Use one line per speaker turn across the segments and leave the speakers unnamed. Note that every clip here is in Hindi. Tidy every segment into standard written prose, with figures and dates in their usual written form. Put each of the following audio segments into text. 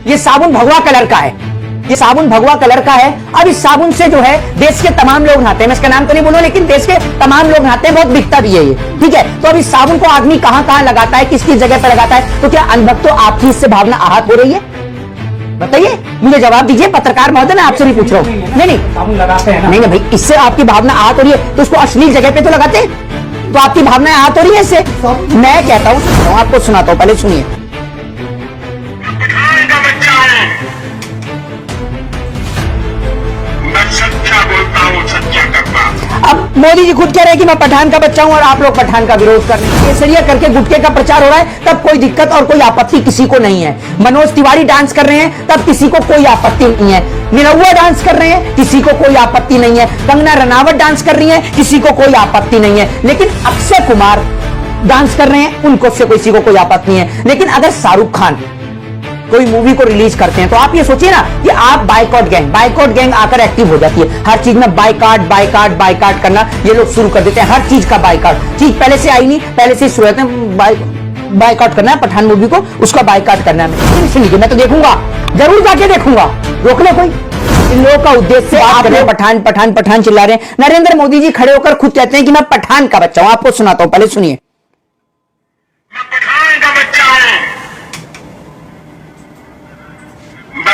ये साबुन भगवा कलर का है, ये साबुन भगवा कलर का है। अब इस साबुन से जो है देश के तमाम लोग नहाते हैं, मैं इसका नाम तो नहीं बोलूं, लेकिन देश के तमाम लोग नहाते हैं, बहुत बिकता भी है ये, ठीक है। तो अब इस साबुन को आदमी कहां कहां लगाता है, किस किस जगह पर लगाता है, तो क्या अनभक्तों आपकी इससे भावना आहत हो रही है? बताइए, मुझे जवाब दीजिए। पत्रकार महोदय, मैं आपसे भी पूछ रहा हूं। नहीं साबुन लगाते हैं ना, नहीं भाई, इससे आपकी भावना आहत हो रही है तो उसको अश्लील जगह पे तो लगाते हैं, तो आपकी भावनाएं आहत हो रही है इससे। मैं कहता हूं, आपको सुनाता हूं, पहले सुनिए। अब मोदी जी खुद कह रहे हैं कि मैं पठान का बच्चा हूं और आप लोग पठान का विरोध कर रहे हैं। केसरिया करके गुटके का प्रचार हो रहा है, तब कोई दिक्कत और कोई आपत्ति किसी को नहीं है। मनोज तिवारी डांस कर रहे हैं, तब किसी को कोई आपत्ति नहीं है। निरहुआ डांस कर रहे हैं, किसी को कोई आपत्ति नहीं है। कंगना रनावत डांस कर रही है, किसी को कोई आपत्ति नहीं है। लेकिन अक्षय कुमार डांस कर रहे हैं, उनको से किसी को कोई आपत्ति नहीं है। लेकिन अगर शाहरुख खान कोई मूवी को रिलीज करते हैं तो आप ये सोचिए ना कि आप बाइकआउट गैंग आकर एक्टिव हो जाती है। हर चीज में बाइकआउट करना ये लोग शुरू कर देते हैं। हर चीज का बाइकआउट, चीज पहले से आई नहीं, पहले से शुरू होते हैं बाइकआउट करना है। पठान मूवी को उसका बाइकआउट करना है। सुनिए, मैं तो देखूंगा, जरूर जाके देखूंगा, रोक ले कोई। इन लोगों का उद्देश्य आप पठान चिल्ला रहे हैं। नरेंद्र मोदी जी खड़े होकर खुद कहते हैं कि मैं पठान का बच्चा हूं। आपको सुनाता हूं, पहले सुनिए।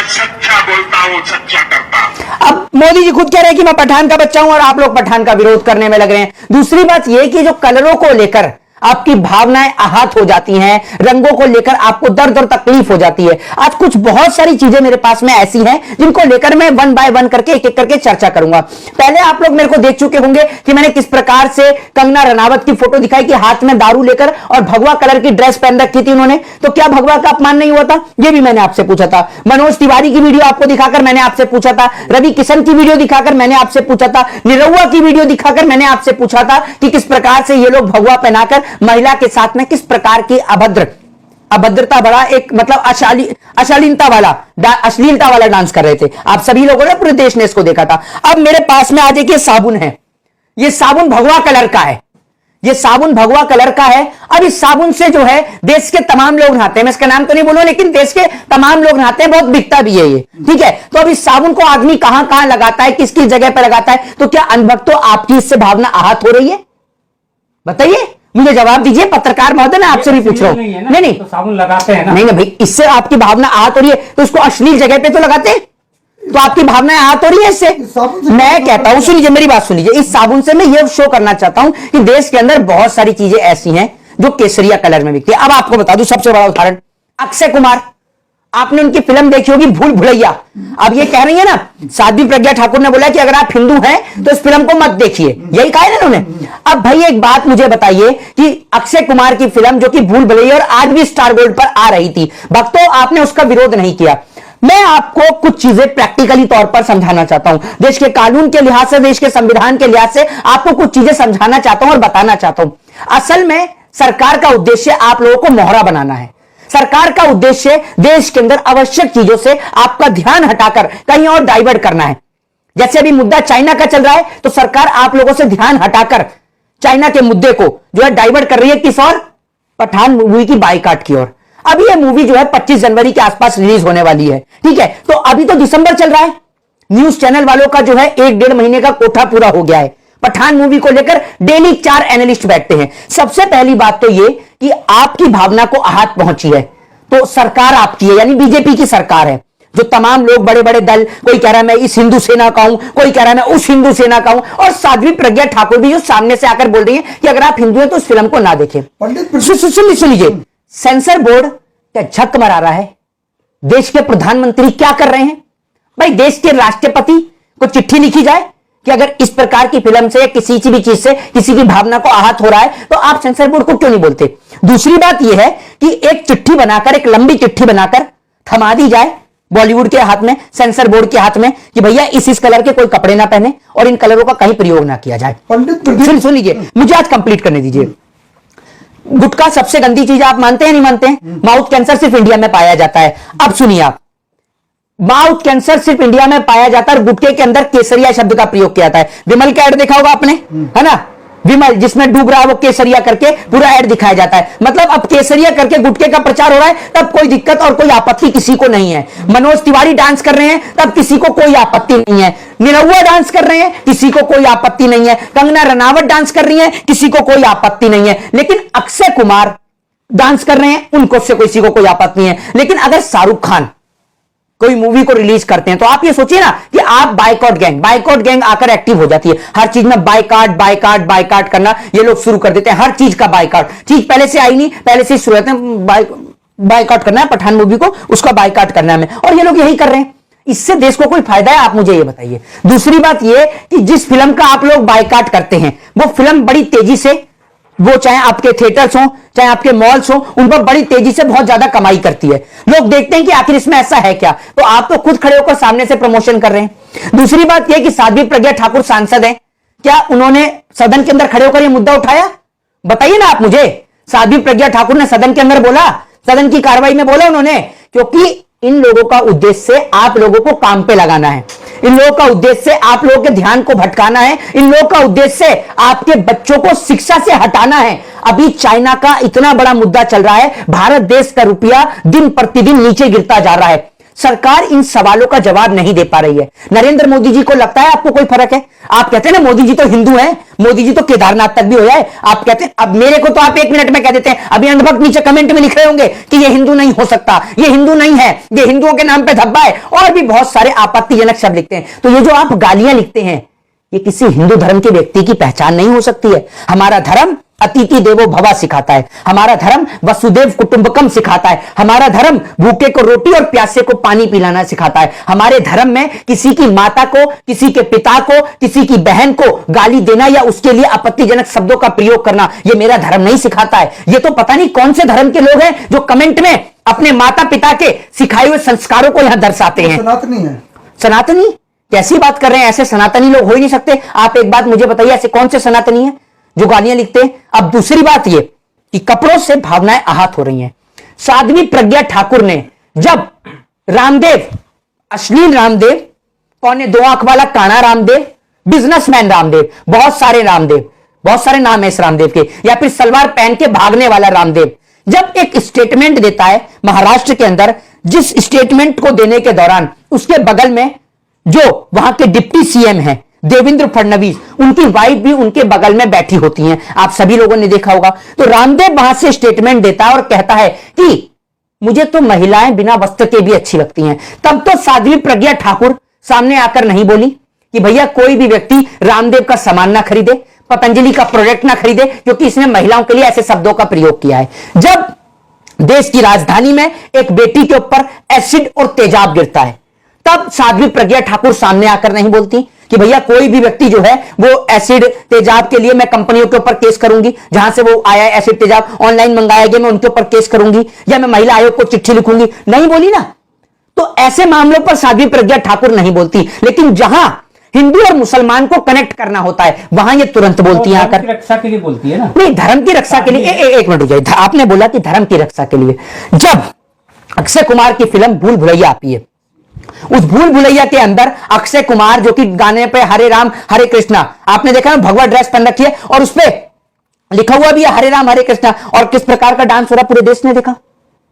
सच्चा बोलता हूं, सच्चा करता।
अब मोदी जी खुद कह रहे हैं कि मैं पठान का बच्चा हूं और आप लोग पठान का विरोध करने में लग रहे हैं। दूसरी बात यह कि जो कलरों को लेकर आपकी भावनाएं आहत हो जाती हैं, रंगों को लेकर आपको दर्द और तकलीफ हो जाती है। आज कुछ बहुत सारी चीजें मेरे पास में ऐसी हैं जिनको लेकर मैं वन बाय वन करके एक एक करके चर्चा करूंगा। पहले आप लोग मेरे को देख चुके होंगे कि मैंने किस प्रकार से कंगना रनावत की फोटो दिखाई कि हाथ में दारू लेकर और भगवा कलर की ड्रेस पहन रखी थी उन्होंने, तो क्या भगवा का अपमान नहीं हुआ था? यह भी मैंने आपसे पूछा था। मनोज तिवारी की वीडियो आपको दिखाकर मैंने आपसे पूछा था। रवि किशन की वीडियो दिखाकर मैंने आपसे पूछा था। निरहुआ की वीडियो दिखाकर मैंने आपसे पूछा था कि किस प्रकार से ये लोग भगवा पहनाकर महिला के साथ में किस प्रकार की अभद्रता बड़ा एक मतलब अश्लीलता वाला डांस कर रहे थे। आप सभी लोगों ने, पूरे देश ने इसको देखा था। अब मेरे पास में आज एक ये साबुन है, ये साबुन भगवा कलर का है, ये साबुन भगवा कलर का है। अब इस साबुन से जो है देश के तमाम लोग नहाते हैं, मैं इसका नाम तो नहीं बोलूं, लेकिन देश के तमाम लोग नहाते हैं, बहुत बिकता भी है ये, ठीक है। तो अब इस साबुन को आदमी कहां कहां लगाता है, किस किस जगह पर लगाता है, तो क्या अनभक्तों आपकी इससे भावना आहत हो रही है? बताइए, मुझे जवाब दीजिए। पत्रकार महोदय, मैं आपसे भी पूछ रहा हूं। नहीं
तो साबुन लगाते हैं ना,
नहीं भाई, इससे आपकी भावना आहत हो रही है तो उसको अश्लील जगह पे तो लगाते हैं, तो आपकी भावनाएं आहत हो रही है इससे। मैं कहता हूं, सुनिए मेरी बात सुनिए, इस साबुन से मैं ये शो करना चाहता हूं कि देश के अंदर बहुत सारी चीजें ऐसी हैं जो केसरिया कलर में बिकती है। अब आपको बता दूं सबसे बड़ा उदाहरण, अक्षय कुमार, आपने उनकी फिल्म देखी होगी भूल भुलैया। अब ये कह रही है ना, साध्वी प्रज्ञा ठाकुर ने बोला कि अगर आप हिंदू हैं तो इस फिल्म को मत देखिए, यही कहा है ना उन्होंने। अब भाई एक बात मुझे बताइए कि अक्षय कुमार की फिल्म जो कि भूल भुलैया और आज भी स्टार गोल्ड पर आ रही थी, भक्तों आपने उसका विरोध नहीं किया। मैं आपको कुछ चीजें प्रैक्टिकली तौर पर समझाना चाहता हूं, देश के कानून के लिहाज से, देश के संविधान के लिहाज से आपको कुछ चीजें समझाना चाहता हूं और बताना चाहता हूं। असल में सरकार का उद्देश्य आप लोगों को मोहरा बनाना है। सरकार का उद्देश्य देश के अंदर आवश्यक चीजों से आपका ध्यान हटाकर कहीं और डाइवर्ट करना है। जैसे अभी मुद्दा चाइना का चल रहा है, तो सरकार आप लोगों से ध्यान हटाकर चाइना के मुद्दे को जो है डाइवर्ट कर रही है किस ओर? पठान मूवी की बाइकआउट की ओर। अभी यह मूवी जो है 25 जनवरी के आसपास रिलीज होने वाली है, ठीक है। तो अभी तो दिसंबर चल रहा है, न्यूज चैनल वालों का जो है 1-1.5 महीने का कोठा पूरा हो गया है। पठान मूवी को लेकर डेली 4 एनालिस्ट बैठते हैं। सबसे पहली बात तो यह कि आपकी भावना को आहत पहुंची है तो सरकार आपकी है, यानी बीजेपी की सरकार है। जो तमाम लोग, बड़े बड़े दल, कोई कह रहा है मैं इस हिंदू सेना का हूं, कोई कह रहा है मैं उस हिंदू सेना का हूं, और साध्वी प्रज्ञा ठाकुर भी जो सामने से आकर बोल रही है कि अगर आप हिंदू हैं तो इस फिल्म को ना देखें। सुनिए, सेंसर बोर्ड क्या झक मरा रहा है? देश के प्रधानमंत्री क्या कर रहे हैं? भाई देश के राष्ट्रपति को चिट्ठी लिखी जाए कि अगर इस प्रकार की फिल्म से या किसी भी चीज से किसी की भावना को आहत हो रहा है तो आप सेंसर बोर्ड को क्यों नहीं बोलते? दूसरी बात यह है कि एक चिट्ठी बनाकर, एक लंबी चिट्ठी बनाकर थमा दी जाए बॉलीवुड के हाथ में, सेंसर बोर्ड के हाथ में, कि भैया इस कलर के कोई कपड़े ना पहने और इन कलरों का कहीं प्रयोग ना किया जाए। सुन लीजिए, मुझे आज कंप्लीट करने दीजिए। गुटखा सबसे गंदी चीज आप मानते हैं नहीं मानते हैं? माउथ कैंसर सिर्फ इंडिया में पाया जाता है। अब सुनिए आप, माउथ कैंसर सिर्फ इंडिया में पाया जाता है और गुटखे के अंदर केसरिया शब्द का प्रयोग किया जाता है। विमल का ऐड देखा होगा आपने, है ना? विमल, जिसमें डूब रहा है वो केसरिया करके पूरा ऐड दिखाया जाता है। मतलब अब केसरिया करके गुटके का प्रचार हो रहा है, तब कोई दिक्कत और कोई आपत्ति किसी को नहीं है। मनोज तिवारी डांस कर रहे हैं, तब किसी को कोई आपत्ति नहीं है। निरहुआ डांस कर रहे हैं, किसी को कोई आपत्ति नहीं है। कंगना रनावत डांस कर रही है, किसी को कोई आपत्ति नहीं है। लेकिन अक्षय कुमार डांस कर रहे हैं, उनको से किसी को कोई आपत्ति नहीं है। लेकिन अगर शाहरुख खान कोई मूवी को रिलीज करते हैं तो आप ये सोचिए ना कि आप बाइकआउट गैंग आकर एक्टिव हो जाती है। हर चीज में बाइकआउट करना ये लोग शुरू कर देते हैं। हर चीज का बाइकआउट, चीज पहले से आई नहीं, पहले से शुरू होते हैं बाइकआउट करना है। पठान मूवी को उसका बाइकआउट करना है और ये लोग यही कर रहे हैं। इससे देश को कोई फायदा है? आप मुझे ये बताइए। दूसरी बात ये कि जिस फिल्म का आप लोग बाइकआउट करते हैं वो फिल्म बड़ी तेजी से, वो चाहे आपके थिएटर्स हो चाहे आपके मॉल्स हो, उन पर बड़ी तेजी से बहुत ज्यादा कमाई करती है। लोग देखते हैं कि आखिर इसमें ऐसा है क्या, तो आप तो खुद खड़े होकर सामने से प्रमोशन कर रहे हैं। दूसरी बात यह कि साध्वी प्रज्ञा ठाकुर सांसद है, क्या उन्होंने सदन के अंदर खड़े होकर यह मुद्दा उठाया? बताइए ना आप मुझे। साध्वी प्रज्ञा ठाकुर ने सदन के अंदर बोला, सदन की कार्रवाई में बोला उन्होंने, क्योंकि इन लोगों का उद्देश्य आप लोगों को काम पे लगाना है। इन लोगों का उद्देश्य आप लोगों के ध्यान को भटकाना है। इन लोगों का उद्देश्य आपके बच्चों को शिक्षा से हटाना है। अभी चाइना का इतना बड़ा मुद्दा चल रहा है, भारत देश का रुपया दिन प्रतिदिन नीचे गिरता जा रहा है। सरकार इन सवालों का जवाब नहीं दे पा रही है। नरेंद्र मोदी जी को लगता है आपको कोई फर्क है? आप कहते हैं ना मोदी जी तो हिंदू हैं, मोदी जी तो केदारनाथ तक भी हो जाए। आप कहते हैं, अब मेरे को तो आप 1 मिनट में कह देते हैं, अभी अंधभक्त नीचे कमेंट में लिख रहे होंगे कि ये हिंदू नहीं हो सकता, ये हिंदू नहीं है, ये हिंदुओं के नाम पे धब्बा है, और भी बहुत सारे आपत्तिजनक शब्द लिखते हैं। तो ये जो आप गालियां लिखते हैं, ये किसी हिंदू धर्म के व्यक्ति की पहचान नहीं हो सकती है। हमारा धर्म अतिथि देवो भव सिखाता है, हमारा धर्म वसुदेव कुटुंबकम सिखाता है, हमारा धर्म भूखे को रोटी और प्यासे को पानी पिलाना सिखाता है। हमारे धर्म में किसी की माता को, किसी के पिता को, किसी की बहन को गाली देना या उसके लिए आपत्तिजनक शब्दों का प्रयोग करना, यह मेरा धर्म नहीं सिखाता है। यह तो पता नहीं कौन से धर्म के लोग हैं जो कमेंट में अपने माता पिता के सिखाए हुए संस्कारों को यहां दर्शाते हैं।
सनातनी है।
सनातनी कैसी बात कर रहे हैं? ऐसे सनातनी लोग हो ही नहीं सकते। आप एक बात मुझे बताइए, ऐसे कौन से सनातनी हैं जो गालियां लिखते हैं? अब दूसरी बात यह कि कपड़ों से भावनाएं आहत हो रही हैं। साध्वी प्रज्ञा ठाकुर ने जब रामदेव, अश्लील रामदेव, 2.25 आंख वाला काना रामदेव, बिजनेसमैन रामदेव, बहुत सारे नाम है इस रामदेव के, या फिर सलवार पहन के भागने वाला रामदेव, जब एक स्टेटमेंट देता है महाराष्ट्र के अंदर, जिस स्टेटमेंट को देने के दौरान उसके बगल में जो वहां के डिप्टी सीएम हैं देवेंद्र फडणवीस, उनकी वाइफ भी उनके बगल में बैठी होती हैं, आप सभी लोगों ने देखा होगा। तो रामदेव वहां से स्टेटमेंट देता है और कहता है कि मुझे तो महिलाएं बिना वस्त्र के भी अच्छी लगती हैं। तब तो साध्वी प्रज्ञा ठाकुर सामने आकर नहीं बोली कि भैया कोई भी व्यक्ति रामदेव का सामान ना खरीदे, पतंजलि का प्रोडक्ट ना खरीदे, क्योंकि इसने महिलाओं के लिए ऐसे शब्दों का प्रयोग किया है। जब देश की राजधानी में एक बेटी के ऊपर एसिड और तेजाब गिरता है, तब साध्वी प्रज्ञा ठाकुर सामने आकर नहीं बोलती कि भैया कोई भी व्यक्ति जो है वो एसिड तेजाब के लिए मैं कंपनियों के ऊपर केस करूंगी, जहां से वो आया एसिड तेजाब ऑनलाइन मंगाया गया मैं उनके ऊपर केस करूंगी, या मैं महिला आयोग को चिट्ठी लिखूंगी। नहीं बोली ना। तो ऐसे मामलों पर साध्वी प्रज्ञा ठाकुर नहीं बोलती, लेकिन जहां हिंदू और मुसलमान को कनेक्ट करना होता है वहां ये तुरंत बोलती है आकर।
रक्षा के लिए बोलती है ना?
नहीं, धर्म की रक्षा के लिए। एक मिनट हो जाए, आपने बोला कि धर्म की रक्षा के लिए। जब अक्षय कुमार की फिल्म भूल भुलैया आती है, उस भूल भुलैया के अंदर अक्षय कुमार जो कि गाने पे हरे राम हरे कृष्णा, आपने देखा ना, भगवा ड्रेस पहन रखी है और उस पर लिखा हुआ भी है हरे राम हरे कृष्णा, और किस प्रकार का डांस हो रहा पूरे देश ने देखा?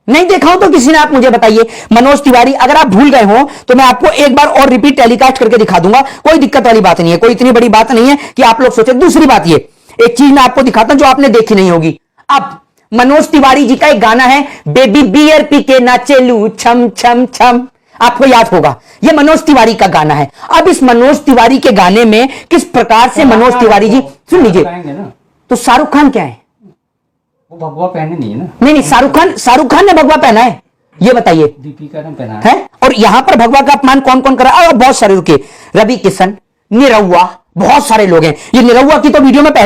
नहीं देखा हो तो किसी ने, आप मुझे बताइए। मनोज तिवारी, अगर आप भूल गए हो तो मैं आपको एक बार और रिपीट टेलीकास्ट करके दिखा दूंगा, कोई दिक्कत वाली बात नहीं है, कोई इतनी बड़ी बात नहीं है कि आप लोग सोचे। दूसरी बात, ये एक चीज मैं आपको दिखाता हूं जो आपने देखी नहीं होगी। अब मनोज तिवारी जी का एक गाना है, बेबी बियर पी के नाचे लू छम छम छम, आपको याद होगा, यह मनोज तिवारी का गाना है। अब इस मनोज तिवारी के गाने में किस प्रकार से मनोज तिवारी जी, सुन लीजिए, तो शाहरुख खान क्या है?
वो भगवा पहने नहीं है ना?
नहीं, शाहरुख खान ने भगवा पहना है, ये बताइए।
दीपिका ने पहना
है। और यहां पर भगवा का अपमान कौन कौन कर रहा है? बहुत सारे, रुके, रवि किशन, निरहुआ, बहुत सारे लोग हैं। ये निरहुआ की तो वीडियो में पहले